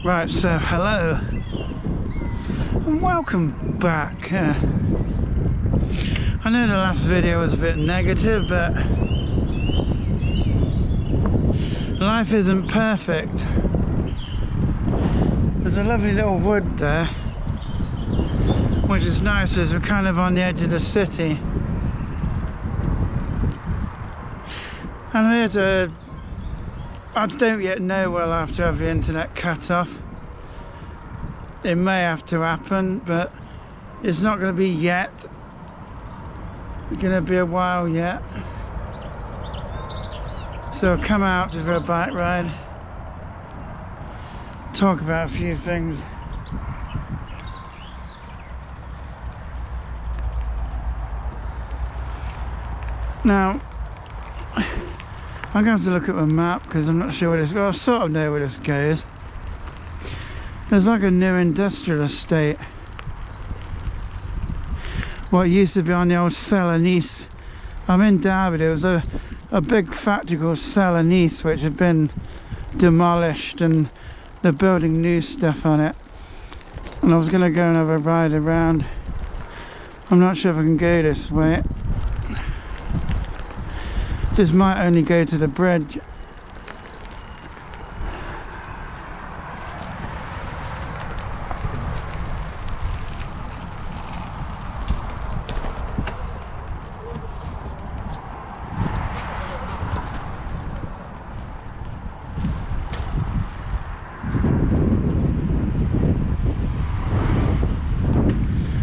Right, so hello and welcome back. I know the last video was a bit negative, but life isn't perfect. There's a lovely little wood there, which is nice as we're kind of on the edge of the city. And I don't yet know where I'll have to have the internet cut off. It may have to happen, but it's not going to be yet. It's going to be a while yet. So I'll come out for a bike ride, talk about a few things. Now, I'm going to have to look at my map because I'm not sure where this goes. I sort of know where this goes. There's like a new industrial estate. What used to be on the old Celanese. I'm in Derby. There was a big factory called Celanese which had been demolished and they're building new stuff on it. And I was going to go and have a ride around. I'm not sure if I can go this way. This might only go to the bridge.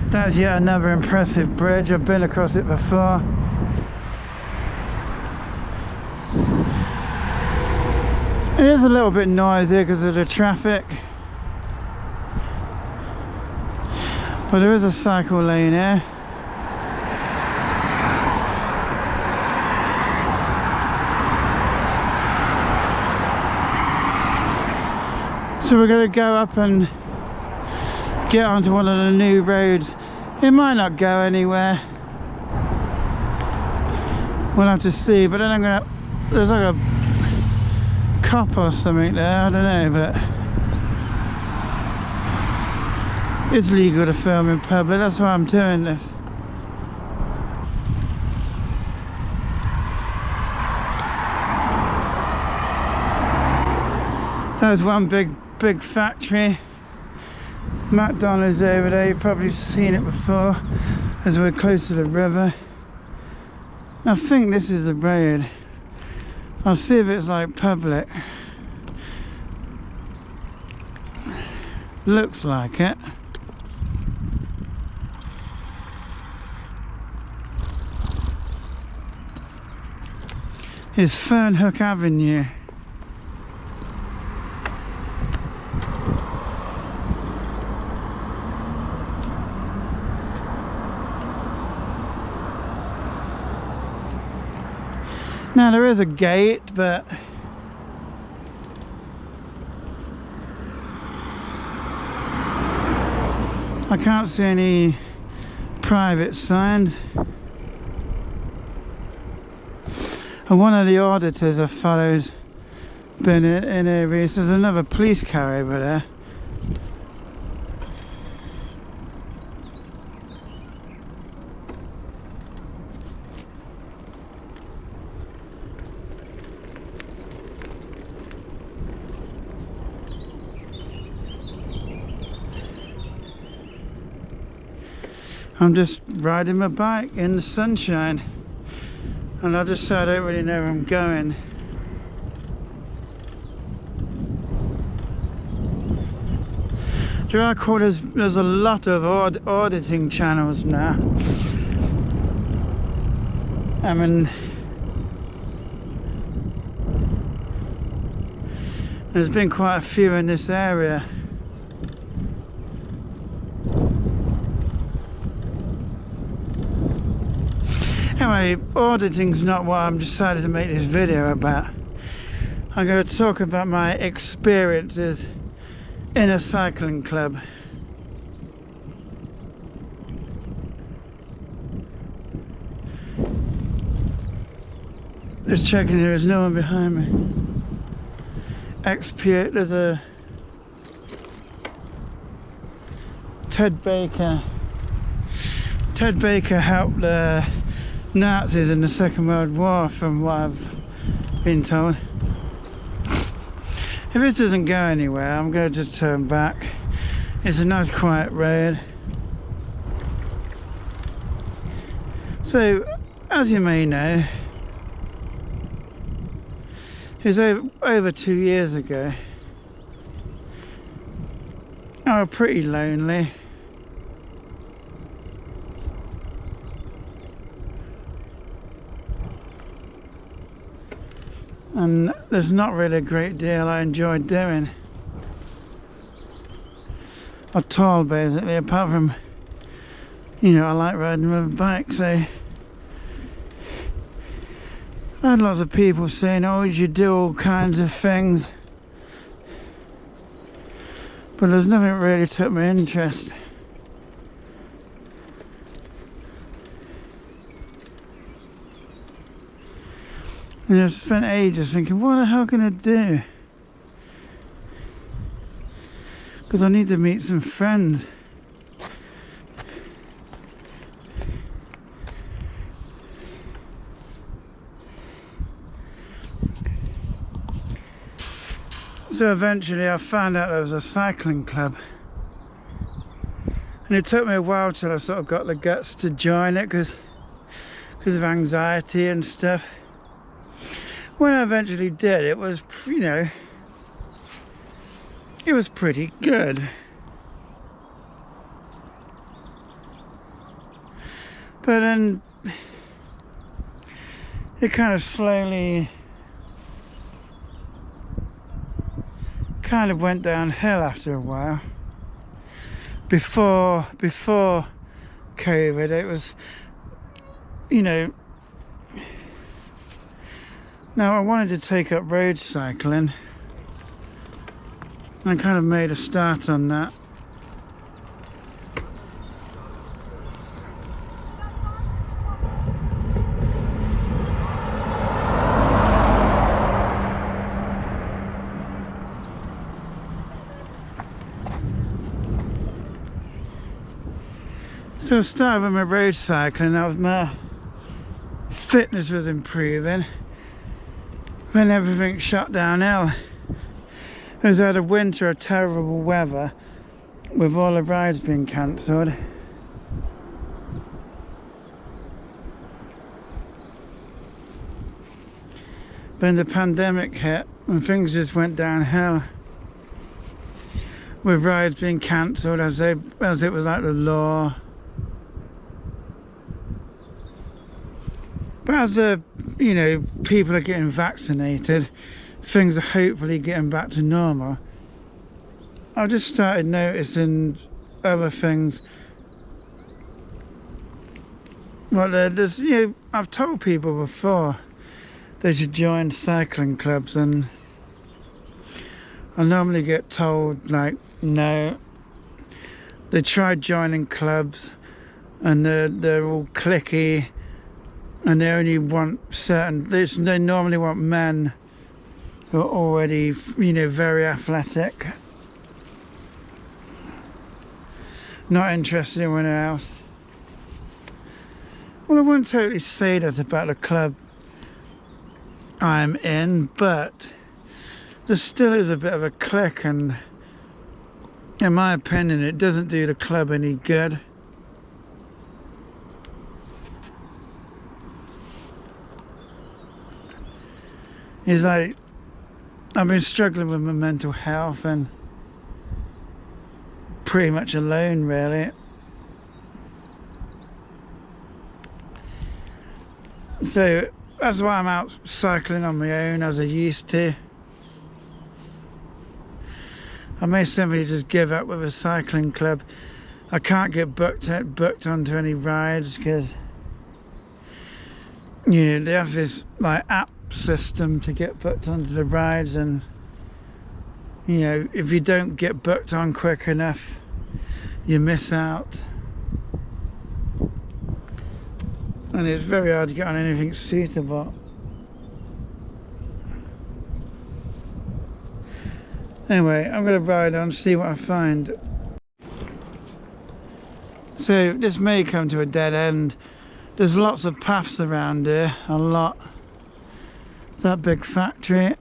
That's yet another impressive bridge. I've been across it before. It is a little bit noisy because of the traffic, but there is a cycle lane here. So we're going to go up and get onto one of the new roads. It might not go anywhere. We'll have to see, but then I'm going to... There's like a cop or something there, I don't know, but it's legal to film in public, that's why I'm doing this. There's one big factory. McDonald's over there, you've probably seen it before as we're close to the river. I think this is the road. I'll see if it's like public. Looks like it. It's Fernhook Avenue. Now there is a gate, but I can't see any private signs. And one of the auditors I follow's been in here recently. There's another police car over there. I'm just riding my bike in the sunshine, and I just say I don't really know where I'm going. There's a lot of auditing channels now. I mean, there's been quite a few in this area. Anyway, auditing's not what I'm decided to make this video about. I'm going to talk about my experiences in a cycling club. Just checking there is no one behind me. Expiate, there's a Ted Baker. Ted Baker helped the Nazis in the Second World War, from what I've been told. If this doesn't go anywhere, I'm going to just turn back. It's a nice quiet road. So, as you may know, it was over 2 years ago. I was pretty lonely. And there's not really a great deal I enjoyed doing at all, basically, apart from, you know, I like riding with a bike. So I had lots of people saying, oh, you should do all kinds of things, but there's nothing really took my interest. And I spent ages thinking, what the hell can I do? Because I need to meet some friends. So eventually I found out there was a cycling club. And it took me a while till I sort of got the guts to join it because of anxiety and stuff. When I eventually did, it was, you know, it was pretty good. But then it kind of slowly kind of went downhill after a while. Before COVID, it was, you know, now I wanted to take up road cycling. I kind of made a start on that. So I started with my road cycling. That was my fitness was improving. When everything shut downhill, it was out of winter, a terrible weather, with all the rides being cancelled. When the pandemic hit and things just went downhill, with rides being cancelled as it was like the law. But as you know, people are getting vaccinated, things are hopefully getting back to normal. I've just started noticing other things. Well, there's, you know, I've told people before they should join cycling clubs, and I normally get told, like, no. They tried joining clubs and they're all cliquey. And they only want certain, they normally want men who are already, you know, very athletic. Not interested in anyone else. Well, I wouldn't totally say that about the club I'm in, but there still is a bit of a clique, and in my opinion, it doesn't do the club any good. It's like, I've been struggling with my mental health and pretty much alone, really. So that's why I'm out cycling on my own as I used to. I may simply just give up with a cycling club. I can't get booked onto any rides because, you know, they have this like app system to get booked onto the rides, and you know, if you don't get booked on quick enough, you miss out, and it's very hard to get on anything suitable. Anyway, I'm going to ride on, see what I find. So this may come to a dead end. There's lots of paths around here, a lot. It's that big factory.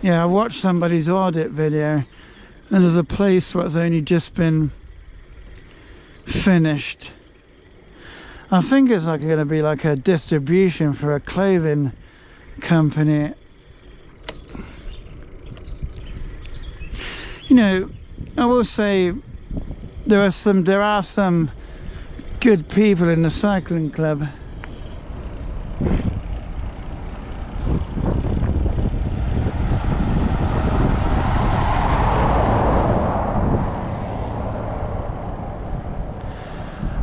Yeah, I watched somebody's audit video, and there's a place what's only just been finished. I think it's like going to be like a distribution for a clothing company. You know, I will say there are some good people in the cycling club.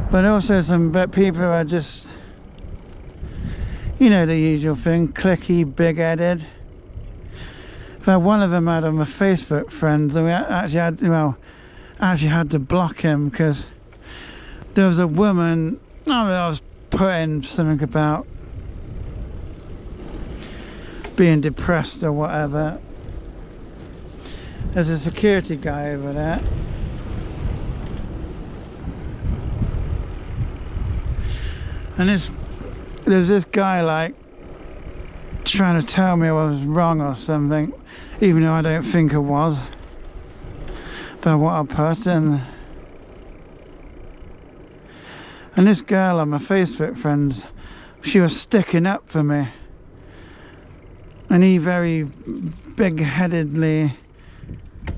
But also some people who are just, you know, the usual thing, cliquey, big-headed. In fact, one of them had on my Facebook friends, and we actually had to block him because there was a woman. I was putting something about being depressed or whatever. There's a security guy over there. And there's this guy like trying to tell me I was wrong or something, even though I don't think I was, about what I put in. And this girl on my Facebook friends, she was sticking up for me, and he very big-headedly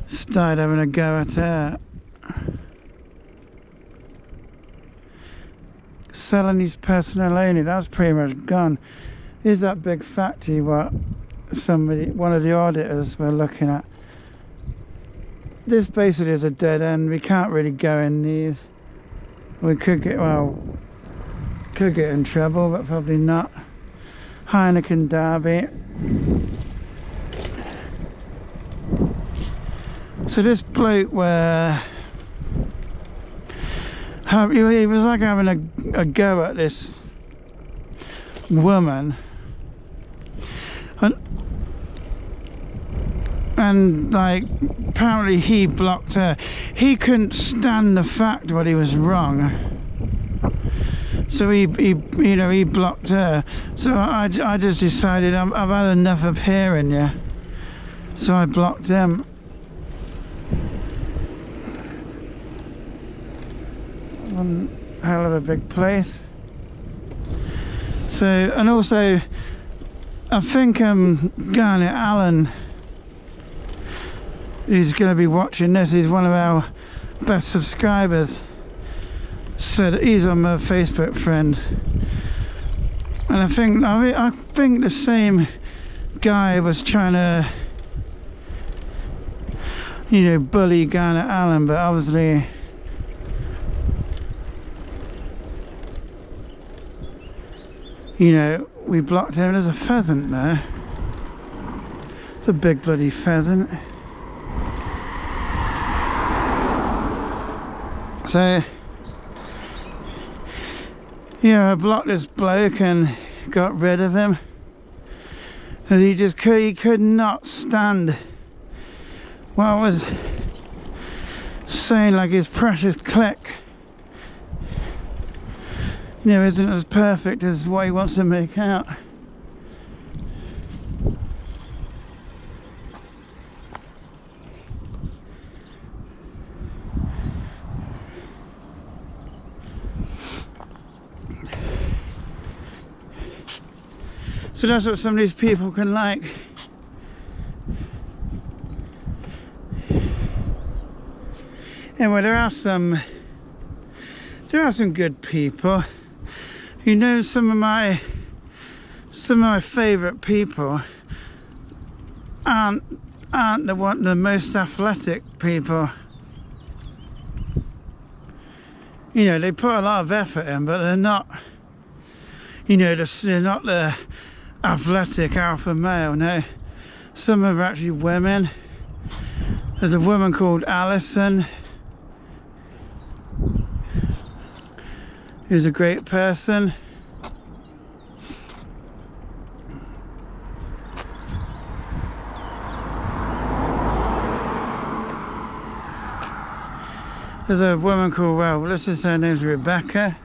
started having a go at her. Celanese personnel only, that's pretty much gone. Here's that big factory what one of the auditors were looking at. This basically is a dead end. We can't really go in these. We could get in trouble, but probably not. Heineken Derby. So this bloke he was like having a go at this woman, and like apparently he blocked her. He couldn't stand the fact that he was wrong, so he blocked her. So I just decided I've had enough of hearing you, so I blocked him. One hell of a big place. So, and also I think Garnet Allen, who's going to be watching this, he's one of our best subscribers, said he's on my Facebook friend, and I think the same guy was trying to, you know, bully Garnet Allen, but obviously you know, we blocked him. There's a pheasant there. It's a big bloody pheasant. So, yeah, I blocked this bloke and got rid of him. And he could not stand what I was saying, like his precious click, you know, isn't as perfect as what he wants to make out. So that's what some of these people can like. Anyway, there are some good people. You know, some of my favourite people aren't the most athletic people. You know, they put a lot of effort in, but they're not, you know, they're not the athletic alpha male. No, some are actually women. There's a woman called Alison, who's a great person. There's a woman called, well, let's just say her name's Rebecca.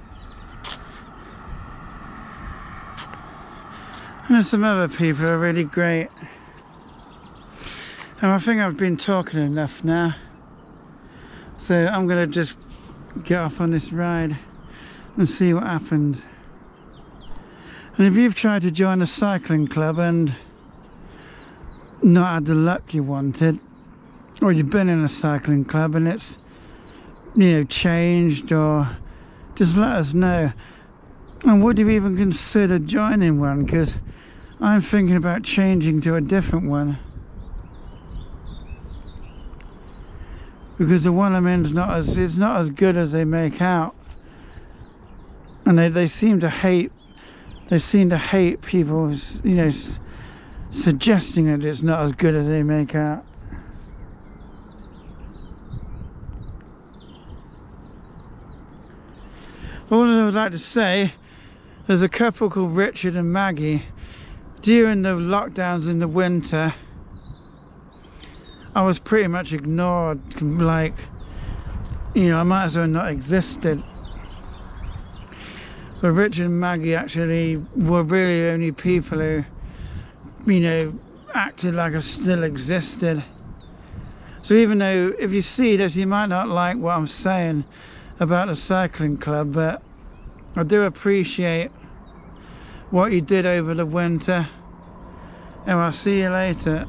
And there's some other people who are really great. And I think I've been talking enough now. So I'm going to just get off on this ride and see what happens. And if you've tried to join a cycling club and not had the luck you wanted, or you've been in a cycling club and it's, you know, changed, or just let us know. And would you even consider joining one? Because I'm thinking about changing to a different one, because the one I'm in is not as good as they make out. And they seem to hate people, you know, suggesting that it's not as good as they make out. All I would like to say, there's a couple called Richard and Maggie. During the lockdowns in the winter, I was pretty much ignored, like, you know, I might as well not existed. But Richard and Maggie actually were really the only people who, you know, acted like I still existed. So even though, if you see this, you might not like what I'm saying about the cycling club, but I do appreciate what you did over the winter, and I'll see you later.